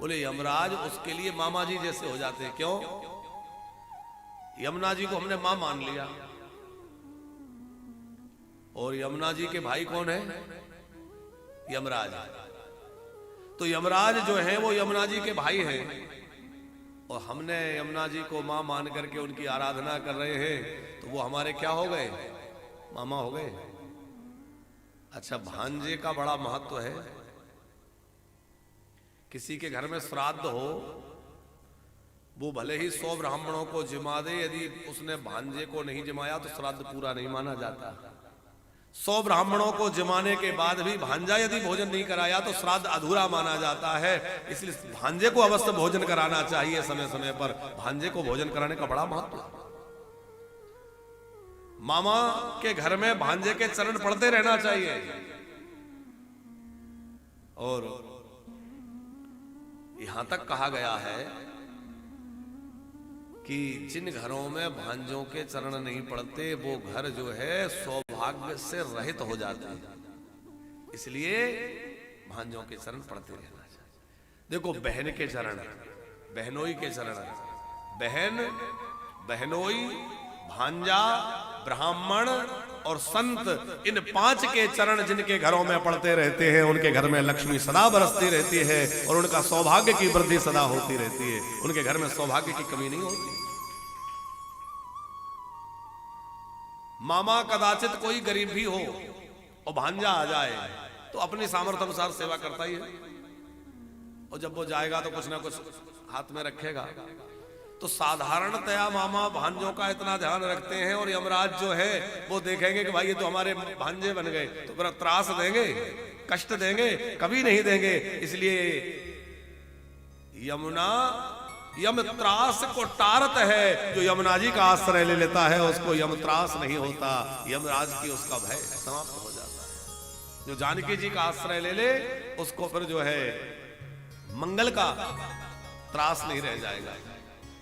बोले यमराज उसके लिए मामा जी जैसे हो जाते हैं। क्यों? यमुना जी को हमने मां मान लिया, और यमुना जी के भाई कौन है? यमराज। तो यमराज जो है वो यमुना जी के भाई हैं, और हमने यमुना जी को मां मान करके उनकी आराधना कर रहे हैं, तो वो हमारे क्या हो गए? मामा हो गए। अच्छा, भांजे का बड़ा महत्व है। किसी के घर में श्राद्ध हो, वो भले ही 100 ब्राह्मणों को जिमा दे, यदि उसने भांजे को नहीं जिमाया तो श्राद्ध पूरा नहीं माना जाता। 100 ब्राह्मणों को जिमाने के बाद भी भांजा यदि भोजन नहीं कराया तो श्राद्ध अधूरा माना जाता है। इसलिए भांजे को अवश्य भोजन कराना चाहिए समय समय पर। भांजे को भोजन कराने का बड़ा महत्व है। मामा के घर में भांजे के चरण पड़ते रहना चाहिए। और यहां तक कहा गया है कि जिन घरों में भांजों के चरण नहीं पड़ते वो घर जो है सौभाग्य से रहित हो जाते हैं। इसलिए भांजों के चरण पड़ते रहना चाहिए। देखो, बहन के चरण, बहनोई के चरण, बहन, बहनोई, भांजा, ब्राह्मण और संत, इन 5 के चरण जिनके घरों में पड़ते रहते हैं उनके घर में लक्ष्मी सदा बरसती रहती है और उनका सौभाग्य की वृद्धि सदा होती रहती है। उनके घर में सौभाग्य की कमी नहीं होती। मामा कदाचित कोई गरीब भी हो और भांजा आ जाए तो अपनी सामर्थ्य अनुसार सेवा करता ही है, और जब वो जाएगा तो कुछ ना कुछ हाथ में रखेगा। तो साधारणतया मामा भांजों का इतना ध्यान रखते हैं, और यमराज जो है वो देखेंगे कि भाई ये तो हमारे भांजे बन गए, तो फिर त्रास देंगे, कष्ट देंगे? कभी नहीं देंगे। इसलिए यमुना यमत्रास को टारत है। जो यमुना जी का आश्रय ले लेता है उसको यमत्रास नहीं होता, यमराज की उसका भय समाप्त हो जाता है। जो जानकी जी का आश्रय ले ले उसको फिर जो है मंगल का त्रास नहीं रह जाएगा।